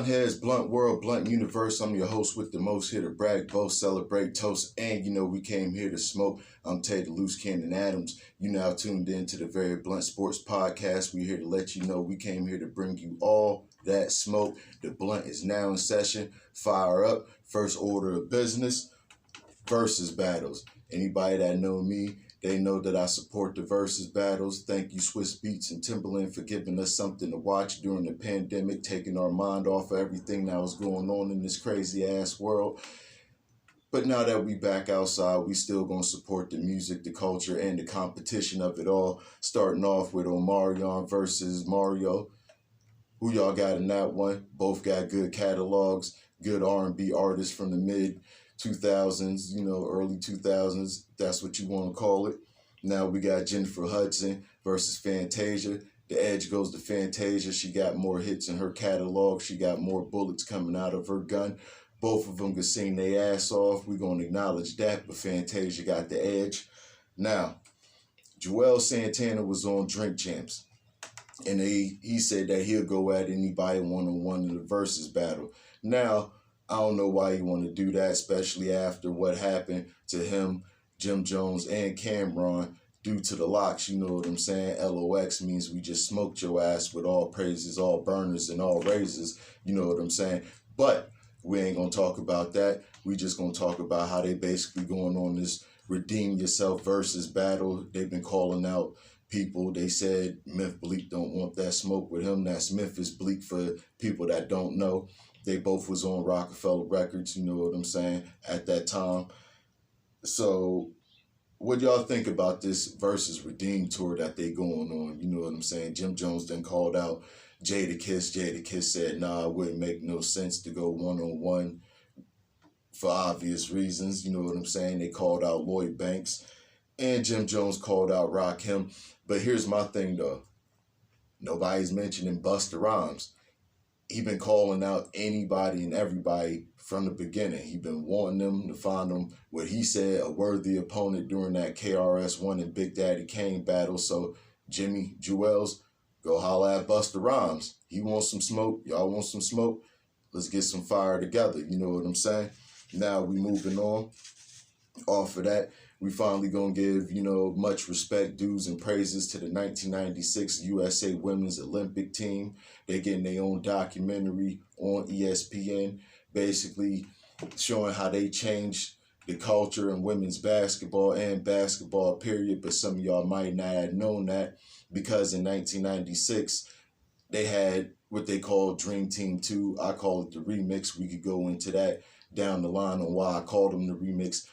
heads, blunt world, blunt universe. I'm your host with the most, here to brag, boast, celebrate, toast, and we came here to smoke. I'm Ted the Loose Cannon Adams. You now tuned in to the Very Blunt Sports Podcast. We're here to let you know we came here to bring you all that smoke. The blunt is now in session. Fire up. First order of business, versus battles. Anybody that know me, they know that I support the versus battles. Thank you, Swiss Beats and Timberland, for giving us something to watch during the pandemic, taking our mind off of everything that was going on in this crazy-ass world. But now that we back outside, we still going to support the music, the culture, and the competition of it all. Starting off with Omarion versus Mario. Who y'all got in that one? Both got good catalogs, good R&B artists from the mid-2000s, early 2000s, that's what you want to call it. Now we got Jennifer Hudson versus Fantasia. The edge goes to Fantasia. She got more hits in her catalog. She got more bullets coming out of her gun. Both of them can sing their ass off. We're going to acknowledge that, but Fantasia got the edge. Now, Joel Santana was on Drink Champs, and he said that he'll go at anybody one-on-one in the versus battle. Now, I don't know why you want to do that, especially after what happened to him, Jim Jones, and Cameron due to the locks. You know what I'm saying? LOX means we just smoked your ass with all praises, all burners, and all raises. You know what I'm saying? But we ain't going to talk about that. We just going to talk about how they basically going on this redeem yourself versus battle. They've been calling out people. They said Myth Bleak don't want that smoke with him. That's Memphis Bleak for people that don't know. They both was on Rockefeller Records, you know what I'm saying, at that time. So what y'all think about this versus Redeem tour that they going on? You know what I'm saying? Jim Jones then called out Jadakiss. Jadakiss said, nah, it wouldn't make no sense to go one-on-one for obvious reasons. You know what I'm saying? They called out Lloyd Banks. And Jim Jones called out Rakim. But here's my thing, though. Nobody's mentioning Busta Rhymes. He been calling out anybody and everybody from the beginning. He been wanting them to find them, what he said, a worthy opponent during that KRS-One and Big Daddy Kane battle. So, Jimmy Jewels, go holla at Busta Rhymes. He wants some smoke. Y'all want some smoke? Let's get some fire together. You know what I'm saying? Now we moving on. Off of that, we finally gonna give, much respect, dues, and praises to the 1996 USA Women's Olympic team. They getting their own documentary on ESPN, basically showing how they changed the culture in women's basketball and basketball, period. But some of y'all might not have known that because in 1996, they had what they call Dream Team 2. I call it the remix. We could go into that down the line on why I called them the remix.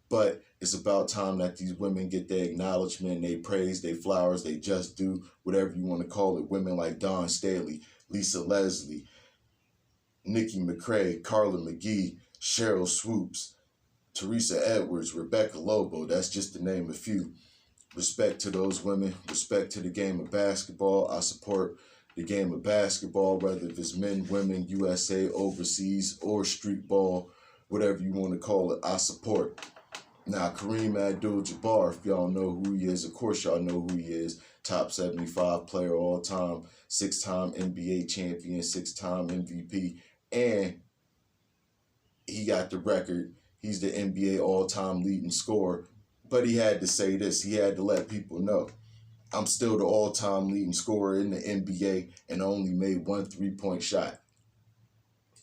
But it's about time that these women get their acknowledgement, they praise, they flowers, they just do, whatever you want to call it. Women like Dawn Staley, Lisa Leslie, Nikki McCrae, Carla McGee, Cheryl Swoops, Teresa Edwards, Rebecca Lobo, that's just to name a few. Respect to those women, respect to the game of basketball. I support the game of basketball, whether it's men, women, USA, overseas, or street ball, whatever you want to call it, I support. Now, Kareem Abdul-Jabbar, if y'all know who he is, of course y'all know who he is. Top 75 player all time, 6-time NBA champion, 6-time MVP. And he got the record. He's the NBA all-time leading scorer. But he had to say this. He had to let people know, I'm still the all-time leading scorer in the NBA and only made one 3-point shot.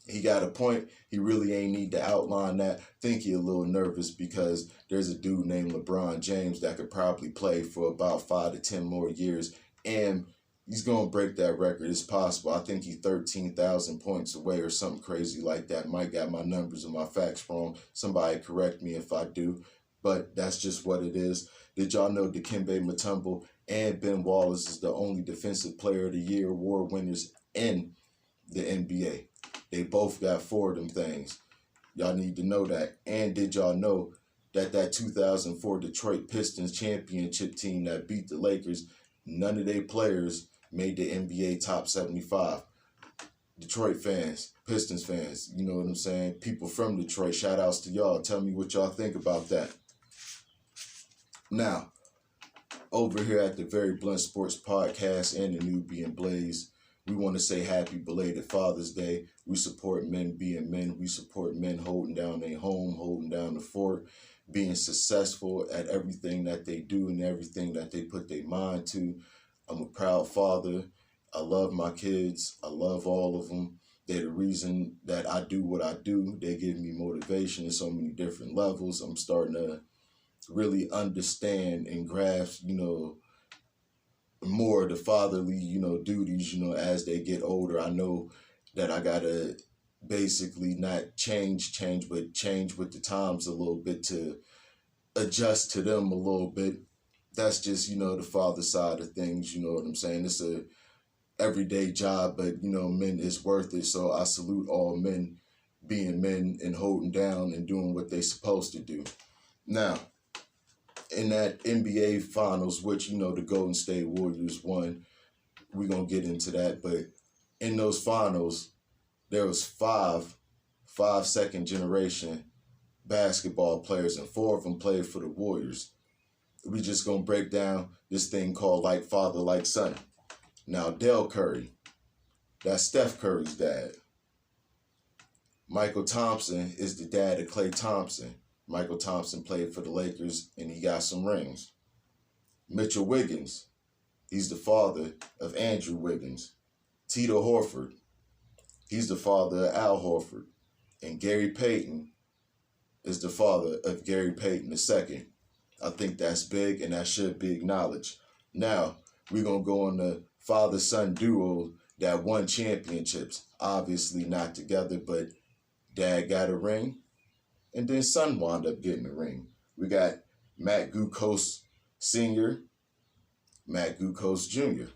He got a point. He really ain't need to outline that. Think he a little nervous because there's a dude named LeBron James that could probably play for about 5 to 10 more years. And he's going to break that record. It's possible. I think he's 13,000 points away or something crazy like that. Might got my numbers and my facts wrong. Somebody correct me if I do. But that's just what it is. Did y'all know Dikembe Mutombo and Ben Wallace is the only Defensive Player of the Year award winners in the NBA? They both got 4 of them things. Y'all need to know that. And did y'all know that 2004 Detroit Pistons championship team that beat the Lakers, none of their players made the NBA top 75? Detroit fans, Pistons fans, you know what I'm saying? People from Detroit, shout outs to y'all. Tell me what y'all think about that. Now, over here at the Very Blunt Sports Podcast and the Nubian Blaze, We want to say happy belated Father's Day. We support men being men. We support men holding down their home, holding down the fort, being successful at everything that they do and everything that they put their mind to. I'm a proud father. I love my kids. I love all of them. They're the reason that I do what I do. They give me motivation in so many different levels. I'm starting to really understand and grasp, more of the fatherly, duties, as they get older. I know that I gotta basically not change, but change with the times a little bit to adjust to them a little bit. That's just, the father side of things, you know what I'm saying? It's a everyday job, but, men is worth it. So I salute all men being men and holding down and doing what they're supposed to do. Now, in that NBA Finals, which, the Golden State Warriors won, we're going to get into that. But in those finals, there was five second generation basketball players, and 4 of them played for the Warriors. We just going to break down this thing called like father, like son. Now, Del Curry, that's Steph Curry's dad. Michael Thompson is the dad of Klay Thompson. Michael Thompson played for the Lakers, and he got some rings. Mitchell Wiggins, he's the father of Andrew Wiggins. Tito Horford, he's the father of Al Horford. And Gary Payton is the father of Gary Payton II. I think that's big, and that should be acknowledged. Now, we're going to go on the father-son duo that won championships. Obviously not together, but dad got a ring, and then son wound up getting a ring. We got Matt Guokas Sr., Matt Guokas Jr.,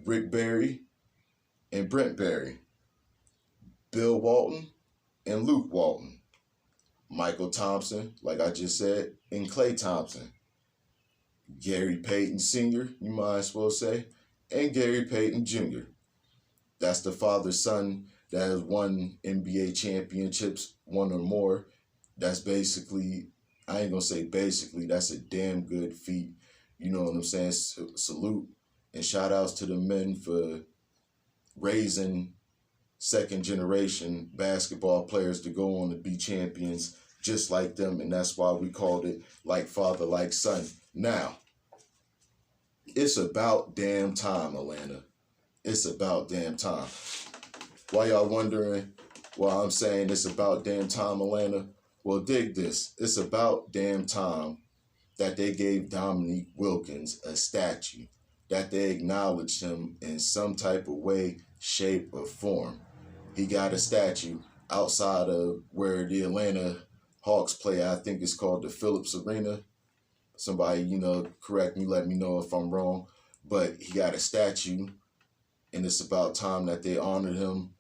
Rick Barry and Brent Barry, Bill Walton and Luke Walton, Michael Thompson, like I just said, and Klay Thompson, Gary Payton Sr., you might as well say, and Gary Payton Jr. That's the father-son that has won NBA championships, 1 or more. That's basically, I ain't going to say basically, that's a damn good feat. You know what I'm saying? Salute and shout outs to the men for raising second generation basketball players to go on to be champions just like them. And that's why we called it like father, like son. Now, it's about damn time, Atlanta. It's about damn time. Why y'all wondering why I'm saying it's about damn time, Atlanta? Well, dig this. It's about damn time that they gave Dominique Wilkins a statue, that they acknowledged him in some type of way, shape, or form. He got a statue outside of where the Atlanta Hawks play. I think it's called the Phillips Arena. Somebody, correct me, let me know if I'm wrong. But he got a statue, and it's about time that they honored him.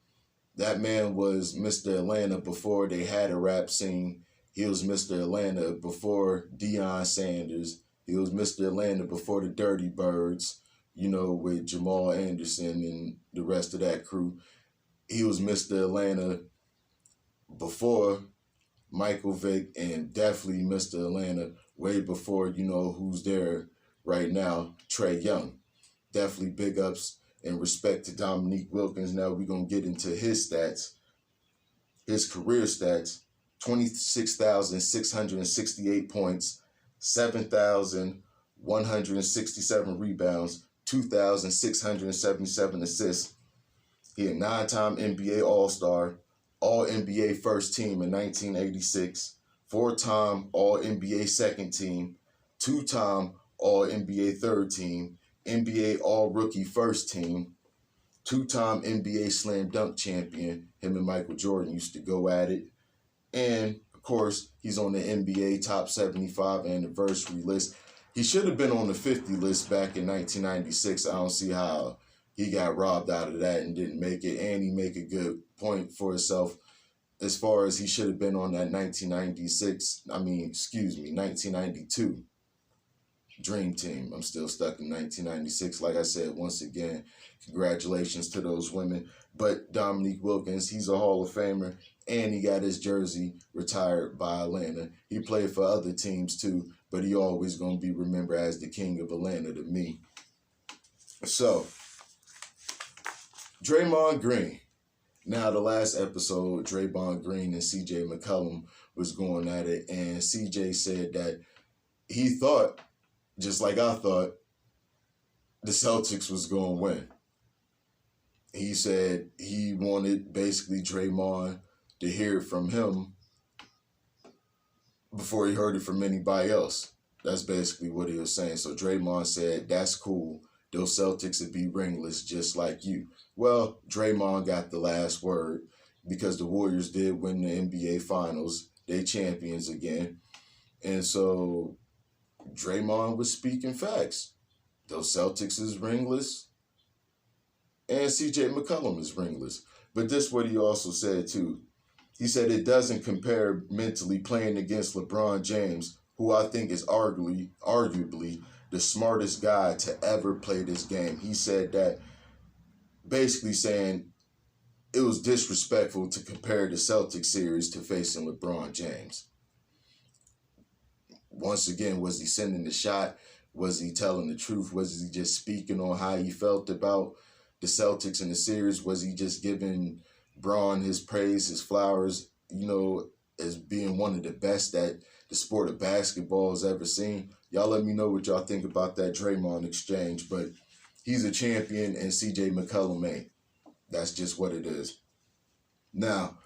That man was Mr. Atlanta before they had a rap scene. He was Mr. Atlanta before Deion Sanders. He was Mr. Atlanta before the Dirty Birds, with Jamal Anderson and the rest of that crew. He was Mr. Atlanta before Michael Vick, and definitely Mr. Atlanta way before, who's there right now, Trae Young. Definitely big ups and respect to Dominique Wilkins. Now we're going to get into his stats, his career stats. 26,668 points, 7,167 rebounds, 2,677 assists. He a 9-time NBA All-Star, All-NBA First Team in 1986, 4-time All-NBA Second Team, 2-time All-NBA Third Team, NBA All-Rookie First Team, 2-time NBA Slam Dunk Champion. Him and Michael Jordan used to go at it. And, of course, he's on the NBA Top 75 anniversary list. He should have been on the 50 list back in 1996. I don't see how he got robbed out of that and didn't make it. And he make a good point for himself as far as he should have been on that 1992 Dream Team. I'm still stuck in 1996. Like I said, once again, congratulations to those women. But Dominique Wilkins, he's a Hall of Famer, and he got his jersey retired by Atlanta. He played for other teams too, but he always going to be remembered as the King of Atlanta to me. So, Draymond Green. Now, the last episode, Draymond Green and CJ McCollum was going at it, and CJ said that he thought, just like I thought, the Celtics was going to win. He said he wanted basically Draymond to hear it from him before he heard it from anybody else. That's basically what he was saying. So Draymond said, that's cool. Those Celtics would be ringless just like you. Well, Draymond got the last word because the Warriors did win the NBA Finals. They champions again. And so Draymond was speaking facts. Those Celtics is ringless. And CJ McCollum is ringless. But this is what he also said too. He said it doesn't compare mentally playing against LeBron James, who I think is arguably the smartest guy to ever play this game. He said that basically saying it was disrespectful to compare the Celtics series to facing LeBron James. Once again, was he sending the shot? Was he telling the truth? Was he just speaking on how he felt about the Celtics in the series? Was he just giving Braun his praise, his flowers, as being one of the best that the sport of basketball has ever seen? Y'all let me know what y'all think about that Draymond exchange, but he's a champion and CJ McCollum ain't. That's just what it is. Now,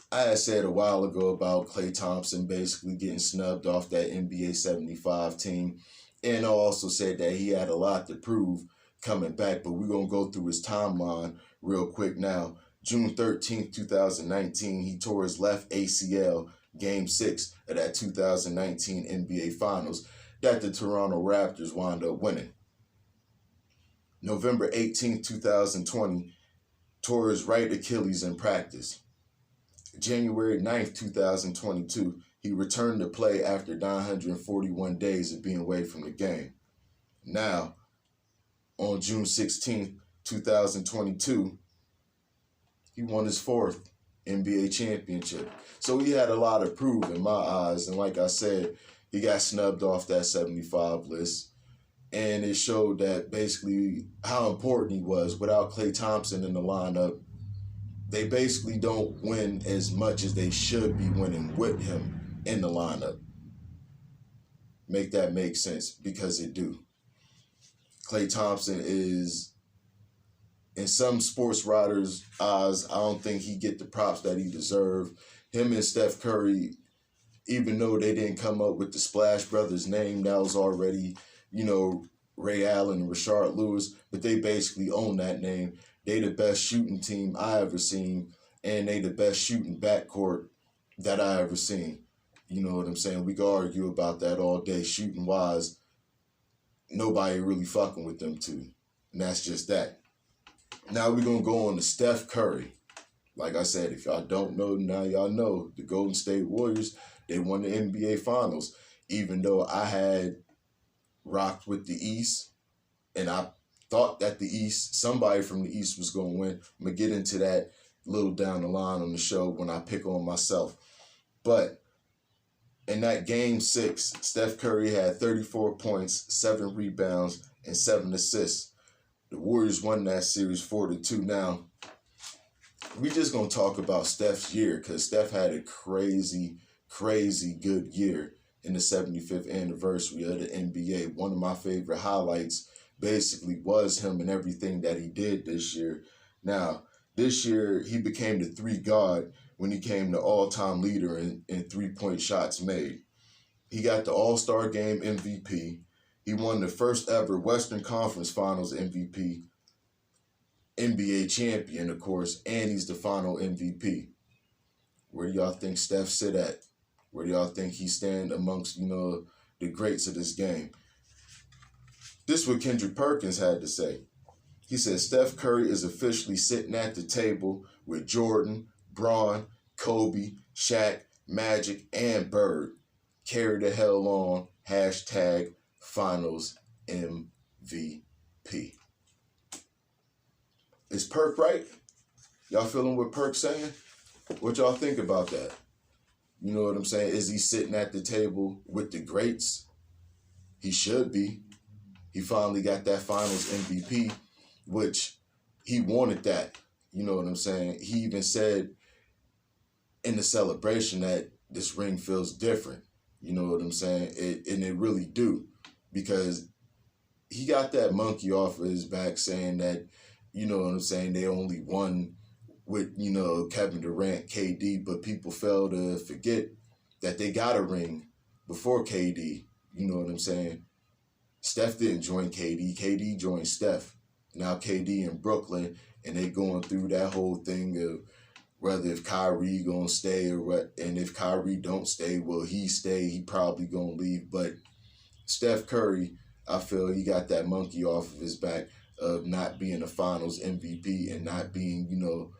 I had said a while ago about Klay Thompson basically getting snubbed off that NBA 75 team, and I also said that he had a lot to prove coming back, but we're going to go through his timeline real quick now. June 13th, 2019, he tore his left ACL, Game 6 of that 2019 NBA Finals that the Toronto Raptors wound up winning. November 18th, 2020, tore his right Achilles in practice. January 9th, 2022, he returned to play after 941 days of being away from the game. Now, on June 16th, 2022, he won his 4th NBA championship. So he had a lot to prove in my eyes. And like I said, he got snubbed off that 75 list. And it showed that basically how important he was. Without Klay Thompson in the lineup, they basically don't win as much as they should be winning with him in the lineup. Make that make sense, because it do. Klay Thompson is, in some sports writers' eyes, I don't think he get the props that he deserved. Him and Steph Curry, even though they didn't come up with the Splash Brothers name, that was already, Ray Allen and Rashard Lewis, but they basically own that name. They the best shooting team I ever seen, and they the best shooting backcourt that I ever seen. You know what I'm saying? We can argue about that all day. Shooting-wise, nobody really fucking with them two, and that's just that. Now we're going to go on to Steph Curry. Like I said, if y'all don't know, now y'all know. The Golden State Warriors, they won the NBA Finals. Even though I had rocked with the East, and I thought that the East, somebody from the East was going to win. I'm going to get into that a little down the line on the show when I pick on myself. But in that Game 6, Steph Curry had 34 points, 7 rebounds, and 7 assists. The Warriors won that series 4-2. Now, we just going to talk about Steph's year, because Steph had a crazy, crazy good year in the 75th anniversary of the NBA. One of my favorite highlights basically was him and everything that he did this year. Now, this year, he became the 3 god when he came the all-time leader in 3-point shots made. He got the All-Star Game MVP. He won the first ever Western Conference Finals MVP, NBA champion, of course, and he's the final MVP. Where do y'all think Steph sit at? Where do y'all think he stand amongst, the greats of this game? This is what Kendrick Perkins had to say. He said, Steph Curry is officially sitting at the table with Jordan, Braun, Kobe, Shaq, Magic, and Bird. Carry the hell on. # Finals MVP. Is Perk right? Y'all feeling what Perk's saying? What y'all think about that? You know what I'm saying? Is he sitting at the table with the greats? He should be. He finally got that Finals MVP, which he wanted that. You know what I'm saying? He even said in the celebration that this ring feels different. You know what I'm saying? And it really do, because he got that monkey off of his back saying that, you know what I'm saying, they only won with, you know, Kevin Durant, KD, but people fail to forget that they got a ring before KD. You know what I'm saying? Steph didn't join KD. KD joined Steph. Now KD in Brooklyn, and they going through that whole thing of whether if Kyrie gonna stay or what, and if Kyrie don't stay, will he stay? He probably gonna leave. But Steph Curry, I feel he got that monkey off of his back of not being a Finals MVP and not being, you know,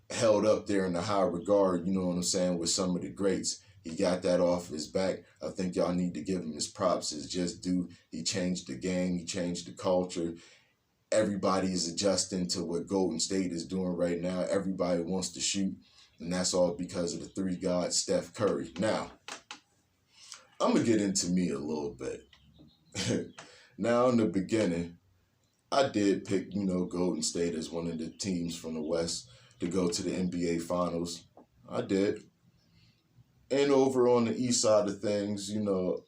held up there in the high regard. You know what I'm saying, with some of the greats. He got that off his back. I think y'all need to give him his props. It's just due. He changed the game. He changed the culture. Everybody is adjusting to what Golden State is doing right now. Everybody wants to shoot, and that's all because of the three gods, Steph Curry. Now, I'm going to get into me a little bit. Now, in the beginning, I did pick, you know, Golden State as one of the teams from the West to go to the NBA Finals. I did. And over on the east side of things, you know,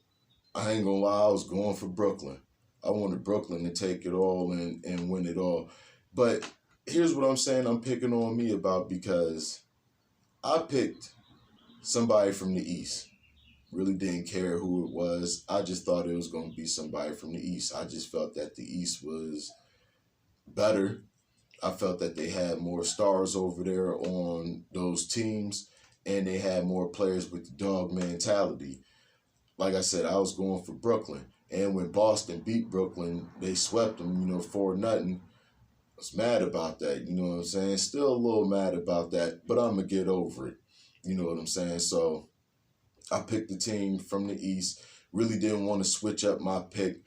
I ain't gonna lie, I was going for Brooklyn. I wanted Brooklyn to take it all and win it all. But here's what I'm saying I'm picking on me about, because I picked somebody from the East. Really didn't care who it was. I just thought it was going to be somebody from the East. I just felt that the East was better. I felt that they had more stars over there on those teams, and they had more players with the dog mentality. Like I said, I was going for Brooklyn. And when Boston beat Brooklyn, they swept them, you know, 4-0. I was mad about that, you know what I'm saying? Still a little mad about that, but I'm going to get over it. You know what I'm saying? So I picked the team from the East. Really didn't want to switch up my pick.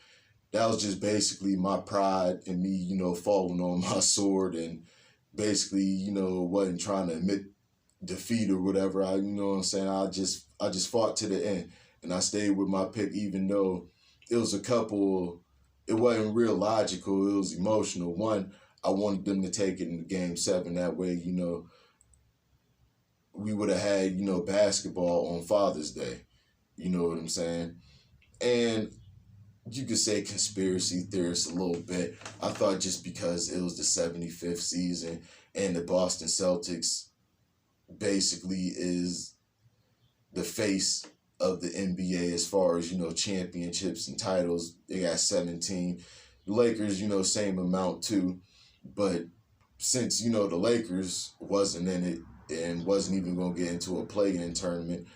That was just basically my pride and me, you know, falling on my sword, and basically, you know, wasn't trying to admit defeat or whatever. You know what I'm saying? I just fought to the end, and I stayed with my pick, even though it was it wasn't real logical. It was emotional. One, I wanted them to take it in Game 7. That way, you know, we would have had, you know, basketball on Father's Day. You know what I'm saying? And you could say conspiracy theorist a little bit. I thought just because it was the 75th season and the Boston Celtics basically is the face of the NBA as far as, you know, championships and titles. They got 17. The Lakers, you know, same amount too. But since, you know, the Lakers wasn't in it and wasn't even going to get into a play-in tournament,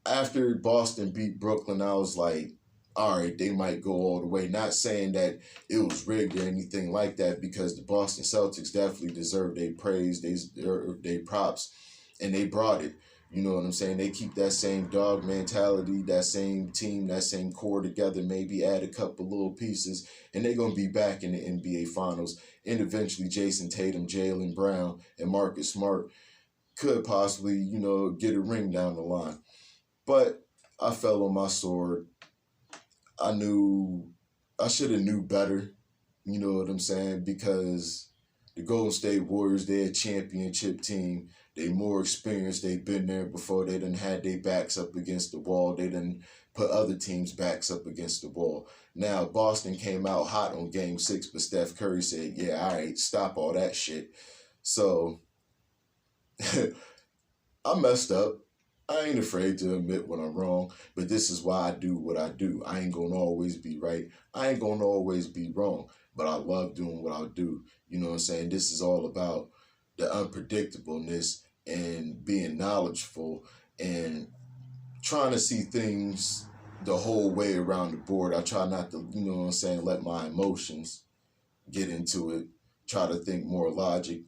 after Boston beat Brooklyn, I was like, all right, they might go all the way. Not saying that it was rigged or anything like that, because the Boston Celtics definitely deserve their praise, they props, and they brought it. You know what I'm saying? They keep that same dog mentality, that same team, that same core together, maybe add a couple little pieces, and they're going to be back in the NBA Finals. And eventually Jason Tatum, Jaylen Brown, and Marcus Smart could possibly, you know, get a ring down the line. But I fell on my sword. I should have knew better, you know what I'm saying, because the Golden State Warriors, they're a championship team. They more experienced. They've been there before. They done had their backs up against the wall. They done put other teams' backs up against the wall. Now, Boston came out hot on Game 6, but Steph Curry said, yeah, all right, stop all that shit. So, I messed up. I ain't afraid to admit when I'm wrong, but this is why I do what I do. I ain't gonna always be right. I ain't gonna always be wrong, but I love doing what I do. You know what I'm saying? This is all about the unpredictableness and being knowledgeable and trying to see things the whole way around the board. I try not to, you know what I'm saying, let my emotions get into it. Try to think more logic,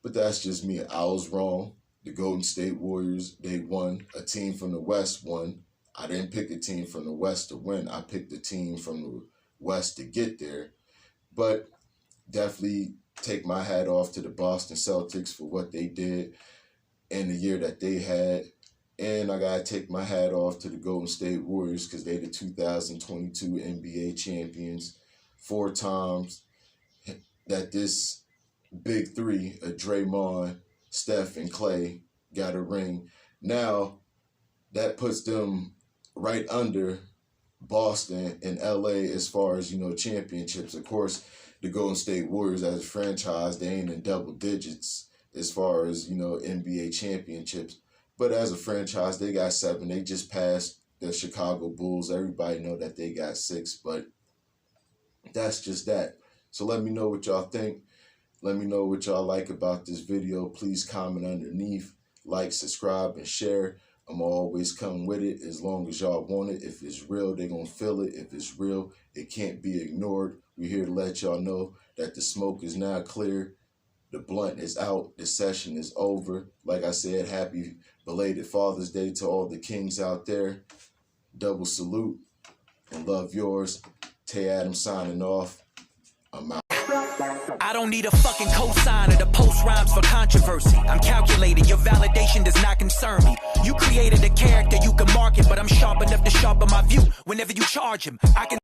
but that's just me. I was wrong. The Golden State Warriors, they won. A team from the West won. I didn't pick a team from the West to win. I picked a team from the West to get there. But definitely take my hat off to the Boston Celtics for what they did in the year that they had. And I got to take my hat off to the Golden State Warriors because they the 2022 NBA champions. 4 times that this big three of Draymond, Steph, and Clay got a ring. Now, that puts them right under Boston and LA as far as, championships. Of course, the Golden State Warriors as a franchise, they ain't in double digits as far as, NBA championships. But as a franchise, they got 7. They just passed the Chicago Bulls. Everybody know that they got 6, but that's just that. So let me know what y'all think. Let me know what y'all like about this video. Please comment underneath, like, subscribe, and share. I'm always come with it as long as y'all want it. If it's real, they gonna feel it. If it's real, it can't be ignored. We're here to let y'all know that the smoke is now clear. The blunt is out. The session is over. Like I said, happy belated Father's Day to all the kings out there. Double salute and love yours. Tay Adams signing off. I'm out. I don't need a fucking cosigner to post rhymes for controversy. I'm calculated, your validation does not concern me. You created a character you can market, but I'm sharp enough to sharpen my view. Whenever you charge him, I can